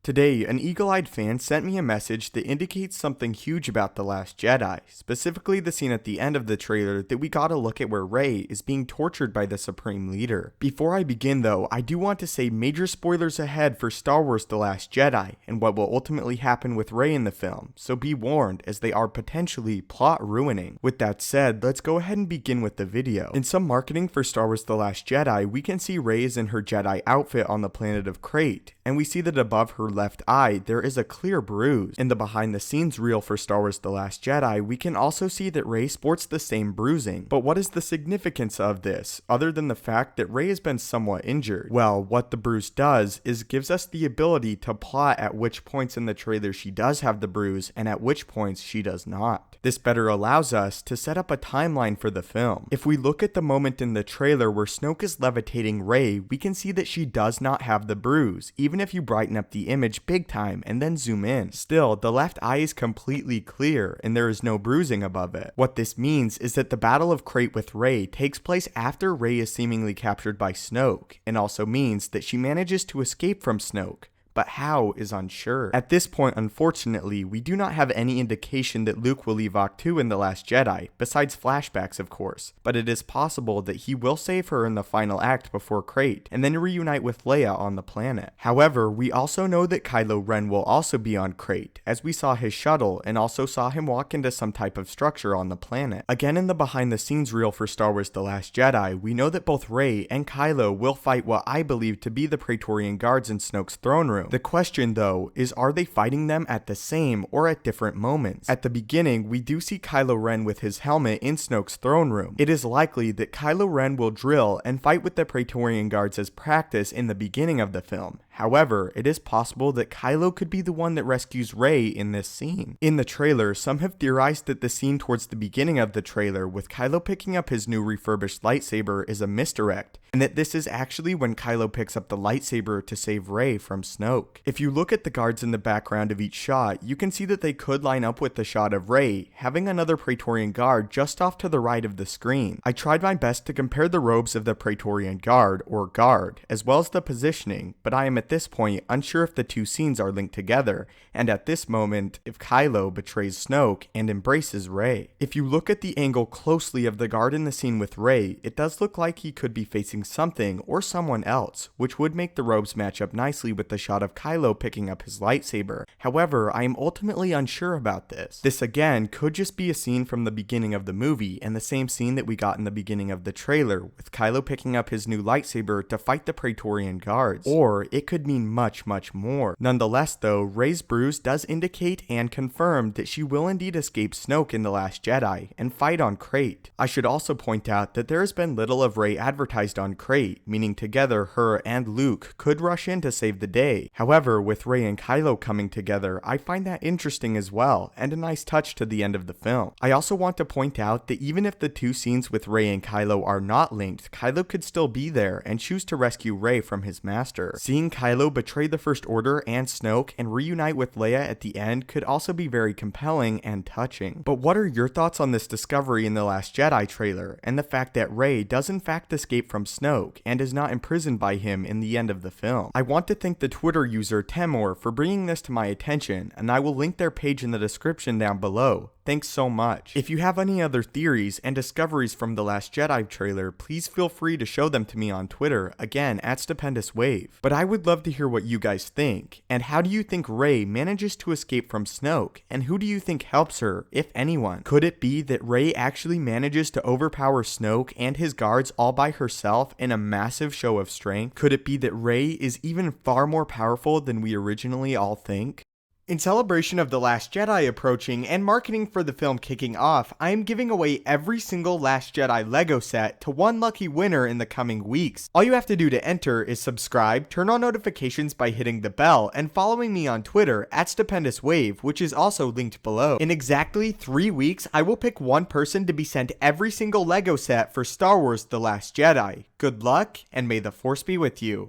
Today, an eagle-eyed fan sent me a message that indicates something huge about The Last Jedi, specifically the scene at the end of the trailer that we got a look at where Rey is being tortured by the Supreme Leader. Before I begin though, I do want to say major spoilers ahead for Star Wars The Last Jedi and what will ultimately happen with Rey in the film, so be warned as they are potentially plot ruining. With that said, let's go ahead and begin with the video. In some marketing for Star Wars The Last Jedi, we can see Rey is in her Jedi outfit on the planet of Crate, and we see that above her left eye there is a clear bruise. In the behind the scenes reel for Star Wars The Last Jedi, we can also see that Rey sports the same bruising. But what is the significance of this, other than the fact that Rey has been somewhat injured? Well, what the bruise does is gives us the ability to plot at which points in the trailer she does have the bruise and at which points she does not. This better allows us to set up a timeline for the film. If we look at the moment in the trailer where Snoke is levitating Rey, we can see that she does not have the bruise, even if you brighten up the image big time and then zoom in. Still, the left eye is completely clear and there is no bruising above it. What this means is that the Battle of Crate with Rey takes place after Rey is seemingly captured by Snoke, and also means that she manages to escape from Snoke, but how is unsure. At this point, unfortunately, we do not have any indication that Luke will leave Ahch-To in The Last Jedi, besides flashbacks of course, but it is possible that he will save her in the final act before Crate, and then reunite with Leia on the planet. However, we also know that Kylo Ren will also be on Crate, as we saw his shuttle and also saw him walk into some type of structure on the planet. Again, in the behind the scenes reel for Star Wars The Last Jedi, we know that both Rey and Kylo will fight what I believe to be the Praetorian Guards in Snoke's throne room. The question though is, are they fighting them at the same or at different moments? At the beginning, we do see Kylo Ren with his helmet in Snoke's throne room. It is likely that Kylo Ren will drill and fight with the Praetorian Guards as practice in the beginning of the film. However, it is possible that Kylo could be the one that rescues Rey in this scene. In the trailer, some have theorized that the scene towards the beginning of the trailer with Kylo picking up his new refurbished lightsaber is a misdirect, and that this is actually when Kylo picks up the lightsaber to save Rey from Snoke. If you look at the guards in the background of each shot, you can see that they could line up with the shot of Rey, having another Praetorian Guard just off to the right of the screen. I tried my best to compare the robes of the Praetorian Guard, or guard, as well as the positioning, but I am at this point unsure if the two scenes are linked together, and at this moment, if Kylo betrays Snoke and embraces Rey. If you look at the angle closely of the guard in the scene with Rey, it does look like he could be facing something or someone else, which would make the robes match up nicely with the shot of Kylo picking up his lightsaber. However, I am ultimately unsure about this. This again could just be a scene from the beginning of the movie, and the same scene that we got in the beginning of the trailer, with Kylo picking up his new lightsaber to fight the Praetorian Guards. Or it could mean much more. Nonetheless though, Rey's bruise does indicate and confirm that she will indeed escape Snoke in The Last Jedi and fight on Crate. I should also point out that there has been little of Rey advertised on Crate, meaning together her and Luke could rush in to save the day. However, with Rey and Kylo coming together, I find that interesting as well, and a nice touch to the end of the film. I also want to point out that even if the two scenes with Rey and Kylo are not linked, Kylo could still be there and choose to rescue Rey from his master. Seeing Kylo betray the First Order and Snoke and reunite with Leia at the end could also be very compelling and touching. But what are your thoughts on this discovery in The Last Jedi trailer, and the fact that Rey does in fact escape from Snoke and is not imprisoned by him in the end of the film? I want to thank the Twitter user Temor for bringing this to my attention, and I will link their page in the description down below. Thanks so much. If you have any other theories and discoveries from The Last Jedi trailer, please feel free to show them to me on Twitter, again at Stupendous Wave. But I would love to hear what you guys think, and how do you think Rey manages to escape from Snoke, and who do you think helps her, if anyone? Could it be that Rey actually manages to overpower Snoke and his guards all by herself in a massive show of strength? Could it be that Rey is even far more powerful than we originally all think? In celebration of The Last Jedi approaching and marketing for the film kicking off, I am giving away every single Last Jedi Lego set to one lucky winner in the coming weeks. All you have to do to enter is subscribe, turn on notifications by hitting the bell, and following me on Twitter at Stupendous Wave, which is also linked below. In exactly 3 weeks, I will pick one person to be sent every single Lego set for Star Wars The Last Jedi. Good luck, and may the Force be with you.